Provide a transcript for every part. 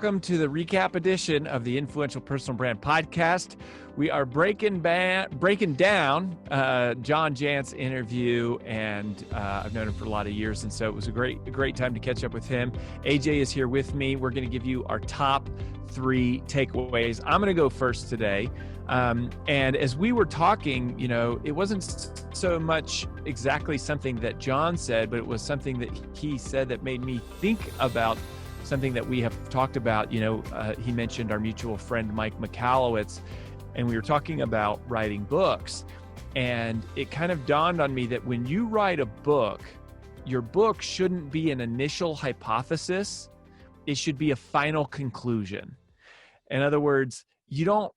welcome to the recap edition of the Influential Personal Brand Podcast. We are breaking down John Jantz's interview, and I've known him for a lot of years, and so it was a great time to catch up with him. AJ is here with me. We're going to give you our top 3 takeaways. I'm going to go first today. And as we were talking, it wasn't so much exactly something that John said, but it was something that he said that made me think about something that we have talked about. He mentioned our mutual friend, Mike Michalowicz, and we were talking about writing books. And it kind of dawned on me that when you write a book, your book shouldn't be an initial hypothesis. It should be a final conclusion. In other words, you don't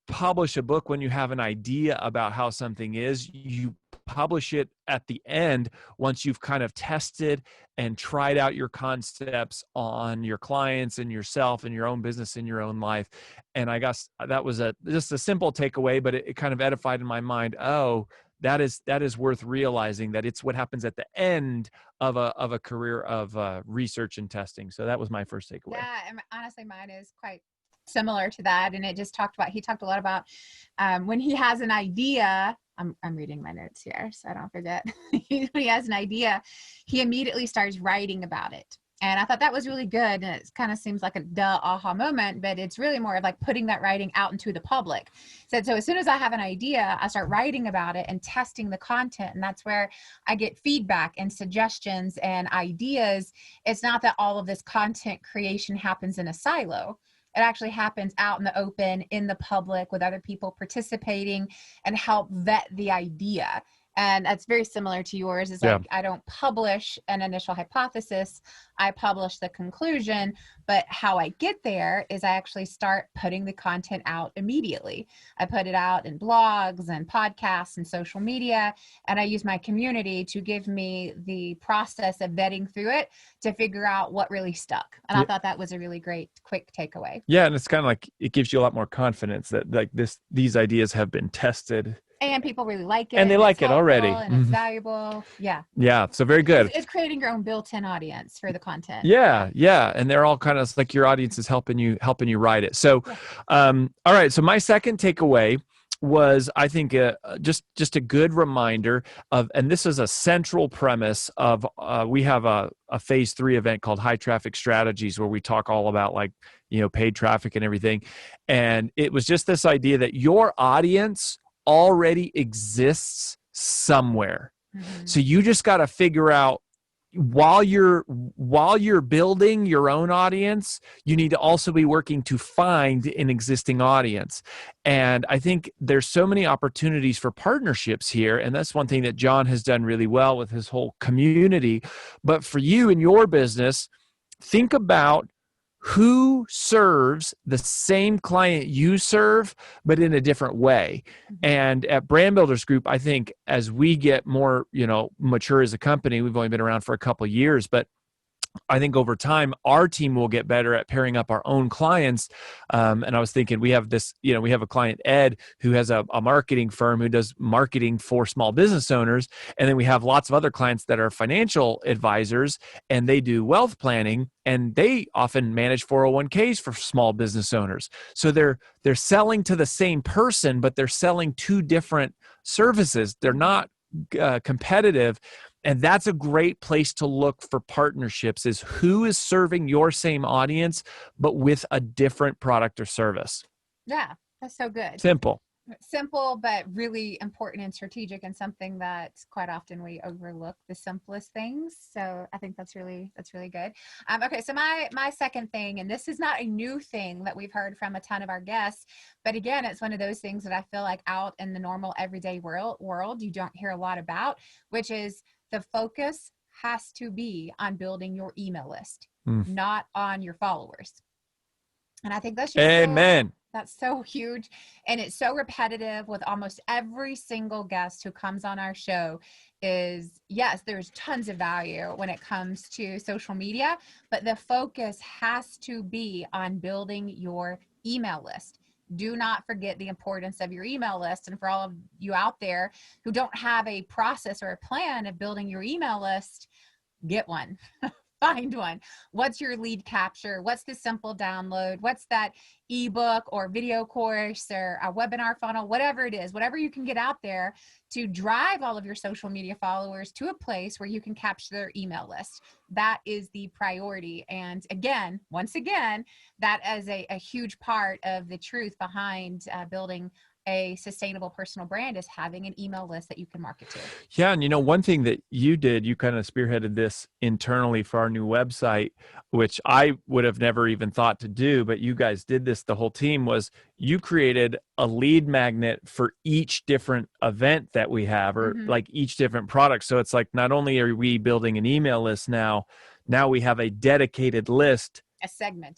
publish a book when you have an idea about how something is. You publish it at the end once you've kind of tested and tried out your concepts on your clients and yourself and your own business and your own life. And I guess that was just a simple takeaway, but it kind of edified in my mind. Oh, that is worth realizing, that it's what happens at the end of a career of research and testing. So that was my first takeaway. Yeah, and honestly, mine is quite similar to that. And he talked a lot about when he has an idea. I'm reading my notes here so I don't forget. When he has an idea, he immediately starts writing about it. And I thought that was really good. And it kind of seems like a duh aha moment, but it's really more of like putting that writing out into the public. So as soon as I have an idea, I start writing about it and testing the content. And that's where I get feedback and suggestions and ideas. It's not that all of this content creation happens in a silo. It actually happens out in the open, in the public, with other people participating and help vet the idea. And that's very similar to yours. It's like, I don't publish an initial hypothesis. I publish the conclusion, but how I get there is I actually start putting the content out immediately. I put it out in blogs and podcasts and social media, and I use my community to give me the process of vetting through it to figure out what really stuck. And I thought that was a really great, quick takeaway. Yeah. And it's kind of like, it gives you a lot more confidence that like these ideas have been tested. And people really like it. And they like it already. And it's valuable. Yeah. Yeah. So very good. It's creating your own built-in audience for the content. Yeah. Yeah. And they're all kind of like your audience is helping you write it. So, all right. So my second takeaway was, I think, just a good reminder of, and this is a central premise of, we have a phase 3 event called High Traffic Strategies, where we talk all about paid traffic and everything. And it was just this idea that your audience already exists somewhere. Mm-hmm. So you just got to figure out, while you're building your own audience, you need to also be working to find an existing audience. And I think there's so many opportunities for partnerships here. And that's one thing that John has done really well with his whole community. But for you in your business, think about who serves the same client you serve, but in a different way. And at Brand Builders Group, I think as we get more, mature as a company, we've only been around for a couple of years, but I think over time, our team will get better at pairing up our own clients. And I was thinking, we have this, we have a client, Ed, who has a marketing firm who does marketing for small business owners. And then we have lots of other clients that are financial advisors, and they do wealth planning, and they often manage 401ks for small business owners. So they're selling to the same person, but they're selling 2 different services. They're not competitive. And that's a great place to look for partnerships, is who is serving your same audience, but with a different product or service. Yeah, that's so good. Simple, but really important and strategic, and something that quite often we overlook the simplest things. So I think that's really good. Okay. So my second thing, and this is not a new thing that we've heard from a ton of our guests, but again, it's one of those things that I feel like out in the normal everyday world, you don't hear a lot about, which is the focus has to be on building your email list, not on your followers. And I think that's just Amen. That's so huge. And it's so repetitive with almost every single guest who comes on our show. Is yes, there's tons of value when it comes to social media, but the focus has to be on building your email list. Do not forget the importance of your email list. And for all of you out there who don't have a process or a plan of building your email list, get one. find one. What's your lead capture? What's the simple download? What's that ebook or video course or a webinar funnel, whatever it is, whatever you can get out there to drive all of your social media followers to a place where you can capture their email list. That is the priority. And again, once again, that is a huge part of the truth behind building a sustainable personal brand, is having an email list that you can market to. Yeah. And one thing that you did, you kind of spearheaded this internally for our new website, which I would have never even thought to do, but you guys did this, the whole team, was you created a lead magnet for each different event that we have, or like each different product. So it's like, not only are we building an email list now we have a dedicated list,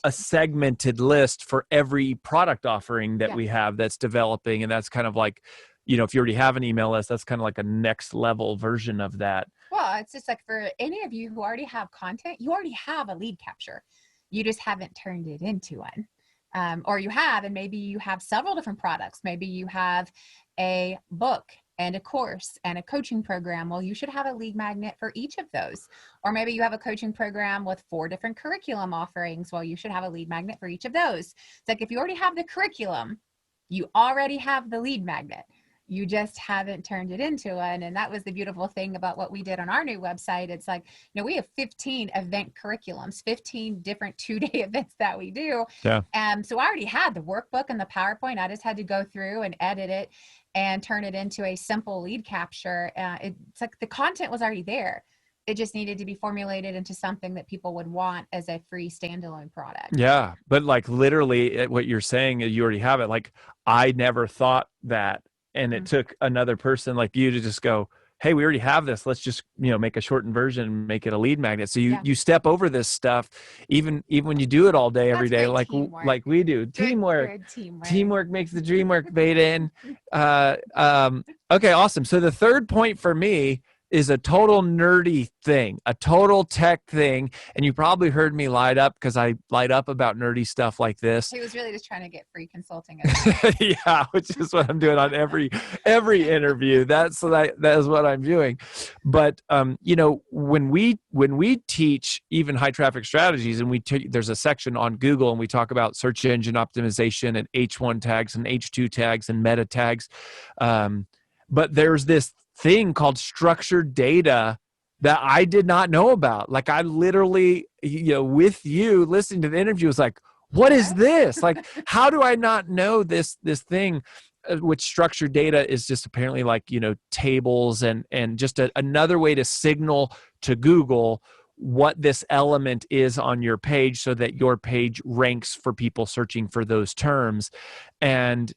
a segmented list for every product offering that we have that's developing. And that's kind of like, if you already have an email list, that's kind of like a next level version of that. Well, it's just like, for any of you who already have content, you already have a lead capture. You just haven't turned it into one. Or you have, and maybe you have several different products. Maybe you have a book and a course and a coaching program. Well, you should have a lead magnet for each of those. Or maybe you have a coaching program with 4 different curriculum offerings. Well, you should have a lead magnet for each of those. It's like, if you already have the curriculum, you already have the lead magnet. You just haven't turned it into one. And that was the beautiful thing about what we did on our new website. It's like, we have 15 event curriculums, 15 different 2-day events that we do. Yeah. So I already had the workbook and the PowerPoint. I just had to go through and edit it and turn it into a simple lead capture. It's like the content was already there. It just needed to be formulated into something that people would want as a free standalone product. Yeah. But like, literally what you're saying is you already have it. Like, I never thought that. And it took another person like you to just go, hey, we already have this. Let's just, make a shortened version and make it a lead magnet. So you step over this stuff, even when you do it all day, every day, like we do. Teamwork. Teamwork makes the dream work, Baden. Okay, awesome. So the third point for me is a total nerdy thing, a total tech thing. And you probably heard me light up, because I light up about nerdy stuff like this. He was really just trying to get free consulting. Yeah, which is what I'm doing on every interview. That is what I'm doing. But when we teach even high traffic strategies, and there's a section on Google, and we talk about search engine optimization and H1 tags and H2 tags and meta tags. But there's this thing called structured data that I did not know about. Like, I literally, with you listening to the interview, was like, what is this? Like, how do I not know this thing? Which structured data is just apparently like, tables and just another way to signal to Google what this element is on your page, so that your page ranks for people searching for those terms. And